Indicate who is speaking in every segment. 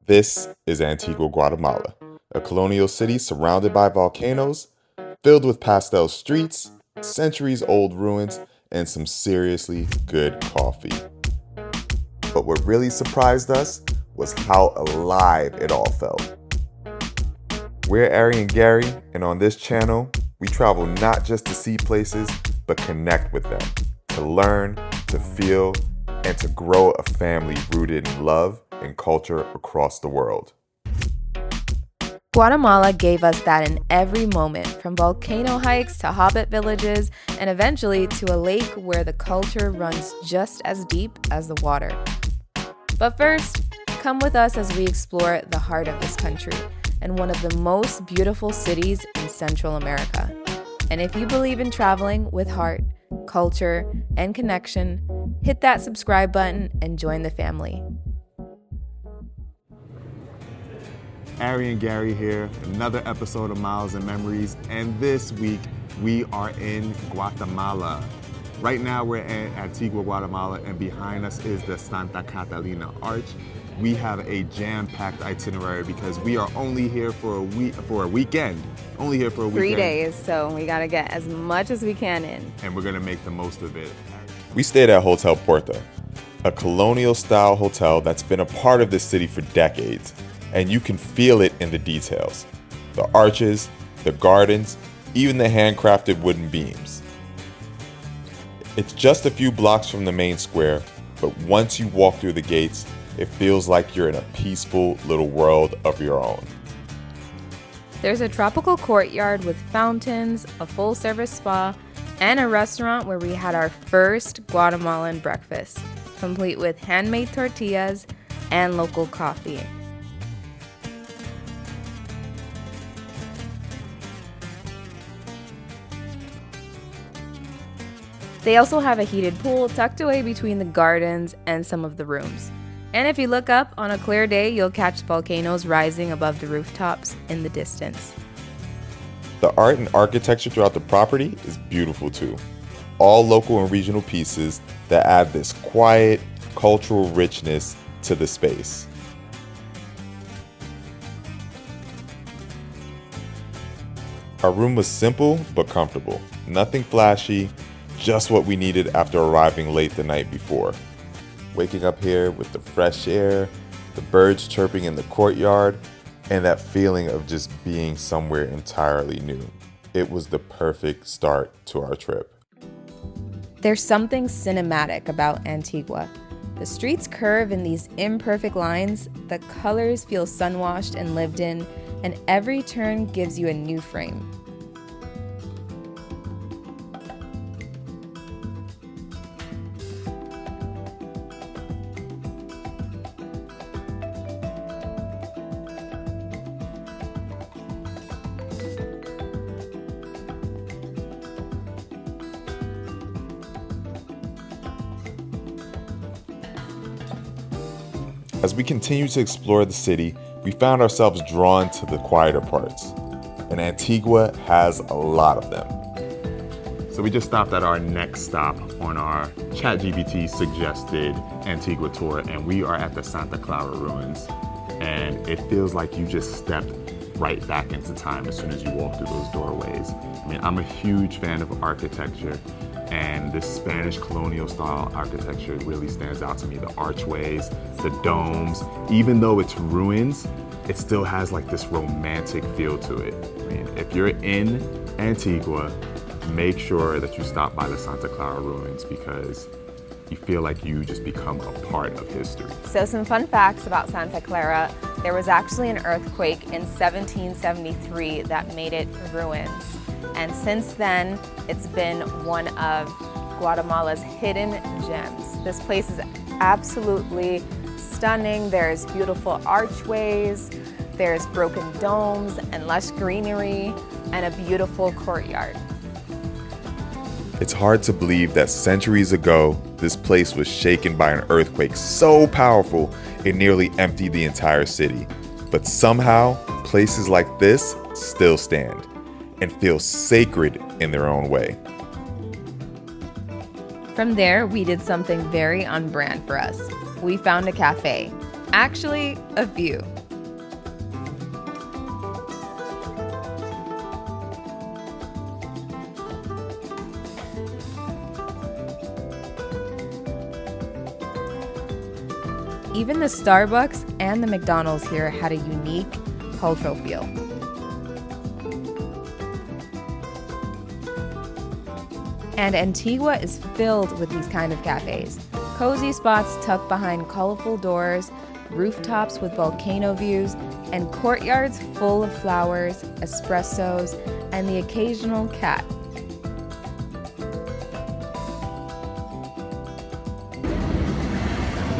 Speaker 1: This is Antigua, Guatemala, a colonial city surrounded by volcanoes, filled with pastel streets, centuries-old ruins, and some seriously good coffee. But what really surprised us was how alive it all felt. We're Arie and Gary, and on this channel, we travel not just to see places, but connect with them, to learn, to feel, and to grow a family rooted in love and culture across the world.
Speaker 2: Guatemala gave us that in every moment, from volcano hikes to hobbit villages, and eventually to a lake where the culture runs just as deep as the water. But first, come with us as we explore the heart of this country and one of the most beautiful cities in Central America. And if you believe in traveling with heart, culture, and connection, hit that subscribe button and join the family.
Speaker 3: Arie and Gary here, another episode of Miles and Memories, and this week we are in Guatemala. Right now we're in Antigua, Guatemala, and behind us is the Santa Catalina Arch. We have a jam-packed itinerary because we are only here for a weekend.
Speaker 2: 3 days, so we gotta get as much as we can in.
Speaker 3: And we're gonna make the most of it.
Speaker 1: We stayed at Hotel Porta, a colonial-style hotel that's been a part of this city for decades, and you can feel it in the details. The arches, the gardens, even the handcrafted wooden beams. It's just a few blocks from the main square, but once you walk through the gates, it feels like you're in a peaceful little world of your own.
Speaker 2: There's a tropical courtyard with fountains, a full-service spa, and a restaurant where we had our first Guatemalan breakfast, complete with handmade tortillas and local coffee. They also have a heated pool tucked away between the gardens and some of the rooms. And if you look up on a clear day, you'll catch volcanoes rising above the rooftops in the distance.
Speaker 1: The art and architecture throughout the property is beautiful too. All local and regional pieces that add this quiet, cultural richness to the space. Our room was simple but comfortable. Nothing flashy, just what we needed after arriving late the night before. Waking up here with the fresh air, the birds chirping in the courtyard, and that feeling of just being somewhere entirely new. It was the perfect start to our trip.
Speaker 2: There's something cinematic about Antigua. The streets curve in these imperfect lines, the colors feel sun-washed and lived in, and every turn gives you a new frame.
Speaker 1: As we continued to explore the city, we found ourselves drawn to the quieter parts, and Antigua has a lot of them.
Speaker 3: So we just stopped at our next stop on our ChatGPT suggested Antigua tour, and we are at the Santa Clara ruins. And it feels like you just stepped right back into time as soon as you walk through those doorways. I mean, I'm a huge fan of architecture, and this Spanish colonial style architecture really stands out to me. The archways, the domes, even though it's ruins, it still has like this romantic feel to it. I mean, if you're in Antigua, make sure that you stop by the Santa Clara ruins because you feel like you just become a part of history.
Speaker 2: So some fun facts about Santa Clara. There was actually an earthquake in 1773 that made it ruins. And since then, it's been one of Guatemala's hidden gems. This place is absolutely stunning. There's beautiful archways, there's broken domes and lush greenery, and a beautiful courtyard.
Speaker 1: It's hard to believe that centuries ago, this place was shaken by an earthquake so powerful it nearly emptied the entire city. But somehow, places like this still stand and feel sacred in their own way.
Speaker 2: From there, we did something very on brand for us. We found a cafe. Actually, a few. Even the Starbucks and the McDonald's here had a unique cultural feel. And Antigua is filled with these kind of cafes. Cozy spots tucked behind colorful doors, rooftops with volcano views, and courtyards full of flowers, espressos, and the occasional cat.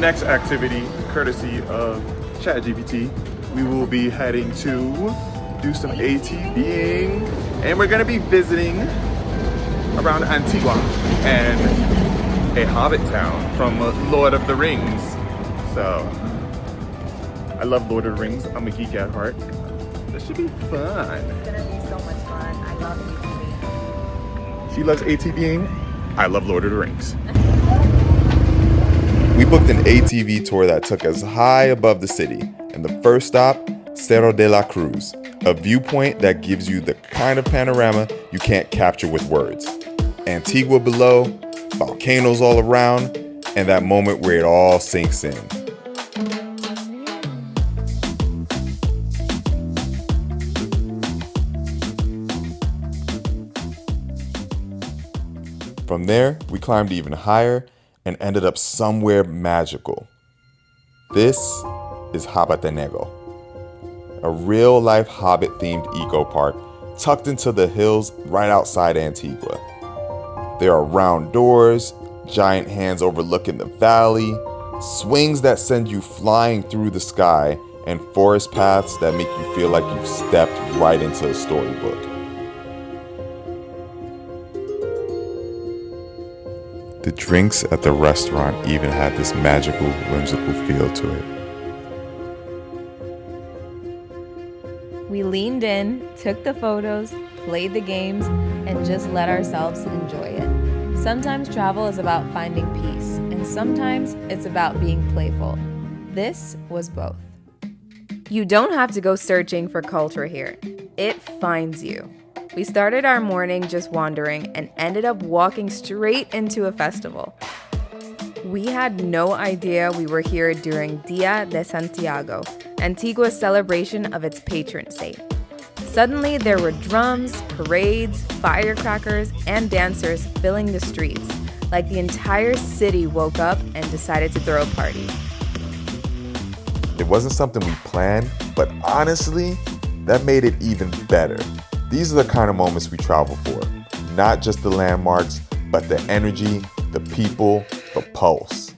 Speaker 3: Next activity, courtesy of ChatGPT, we will be heading to do some ATVing, and we're gonna be visiting around Antigua and a hobbit town from Lord of the Rings. So, I love Lord of the Rings. I'm a geek at heart. This should be fun.
Speaker 2: It's gonna be so much fun. I love ATVing.
Speaker 3: She loves ATVing. I love Lord of the Rings.
Speaker 1: We booked an ATV tour that took us high above the city, and the first stop, Cerro de la Cruz, a viewpoint that gives you the kind of panorama you can't capture with words. Antigua below, volcanoes all around, and that moment where it all sinks in. From there, we climbed even higher and ended up somewhere magical. This is Hobbitenango, a real-life Hobbit-themed eco-park tucked into the hills right outside Antigua. There are round doors, giant hands overlooking the valley, swings that send you flying through the sky, and forest paths that make you feel like you've stepped right into a storybook. The drinks at the restaurant even had this magical, whimsical feel to it.
Speaker 2: We leaned in, took the photos, played the games, and just let ourselves enjoy it. Sometimes travel is about finding peace, and sometimes it's about being playful. This was both. You don't have to go searching for culture here. It finds you. We started our morning just wandering and ended up walking straight into a festival. We had no idea we were here during Dia de Santiago, Antigua's celebration of its patron saint. Suddenly, there were drums, parades, firecrackers, and dancers filling the streets, like the entire city woke up and decided to throw a party.
Speaker 1: It wasn't something we planned, but honestly, that made it even better. These are the kind of moments we travel for. Not just the landmarks, but the energy, the people, the pulse.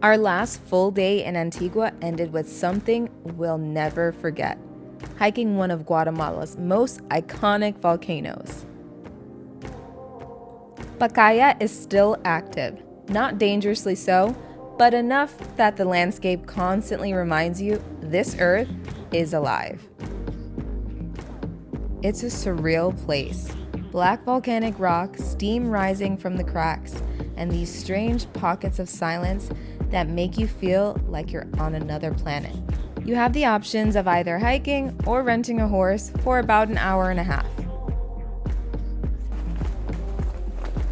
Speaker 2: Our last full day in Antigua ended with something we'll never forget: hiking one of Guatemala's most iconic volcanoes. Pacaya is still active. Not dangerously so, but enough that the landscape constantly reminds you this earth is alive. It's a surreal place. Black volcanic rock, steam rising from the cracks, and these strange pockets of silence that make you feel like you're on another planet. You have the options of either hiking or renting a horse for about an hour and a half.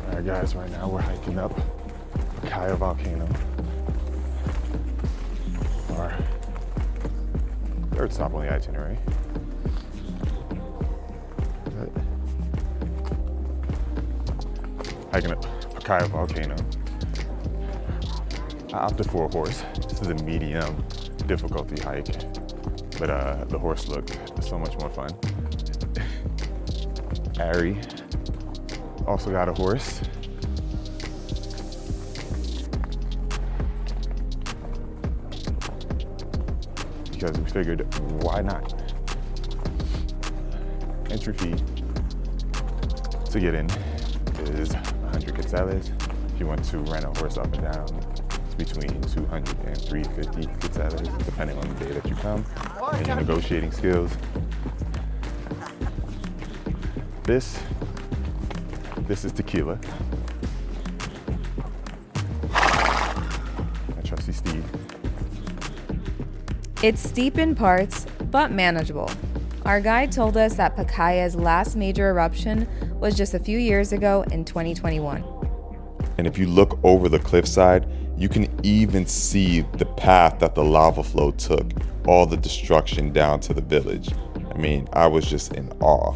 Speaker 3: All right, guys, right now we're hiking up Pacaya Volcano. Our third stop on the itinerary. Hiking up Pacaya Volcano. I opted for a horse. This is a medium difficulty hike, but the horse looked so much more fun. Arie also got a horse. Because we figured, why not? Entry fee to get in is 100 quetzales. If you want to rent a horse up and down, it's between 200 and 350 quetzales, depending on the day that you come and your negotiating skills. This This is tequila. My trusty Steve.
Speaker 2: It's steep in parts, but manageable. Our guide told us that Pacaya's last major eruption was just a few years ago in 2021.
Speaker 1: And if you look over the cliffside, you can even see the path that the lava flow took, all the destruction down to the village. I mean, I was just in awe.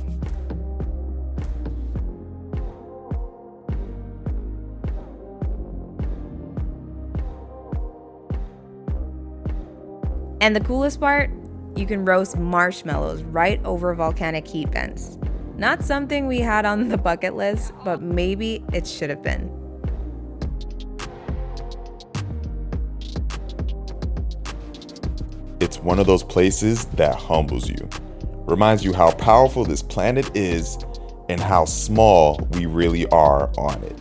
Speaker 2: And the coolest part? You can roast marshmallows right over volcanic heat vents. Not something we had on the bucket list, but maybe it should have been.
Speaker 1: It's one of those places that humbles you, reminds you how powerful this planet is and how small we really are on it.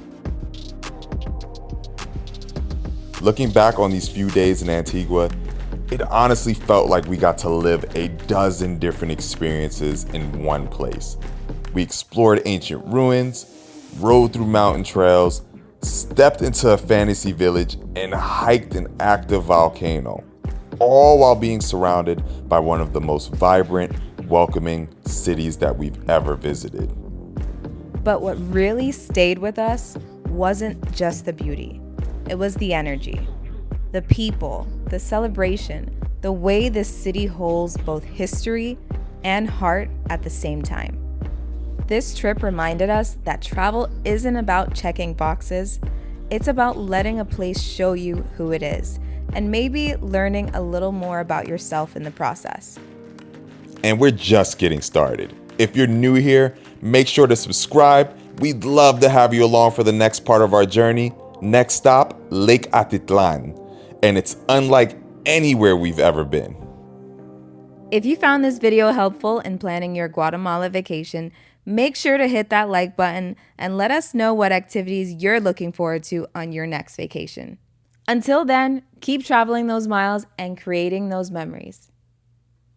Speaker 1: Looking back on these few days in Antigua, it honestly felt like we got to live a dozen different experiences in one place. We explored ancient ruins, rode through mountain trails, stepped into a fantasy village, and hiked an active volcano, all while being surrounded by one of the most vibrant, welcoming cities that we've ever visited.
Speaker 2: But what really stayed with us wasn't just the beauty. It was the energy, the people, the celebration, the way this city holds both history and heart at the same time. This trip reminded us that travel isn't about checking boxes. It's about letting a place show you who it is, and maybe learning a little more about yourself in the process.
Speaker 1: And we're just getting started. If you're new here, make sure to subscribe. We'd love to have you along for the next part of our journey. Next stop, Lake Atitlán. And it's unlike anywhere we've ever been.
Speaker 2: If you found this video helpful in planning your Guatemala vacation, make sure to hit that like button and let us know what activities you're looking forward to on your next vacation. Until then, keep traveling those miles and creating those memories.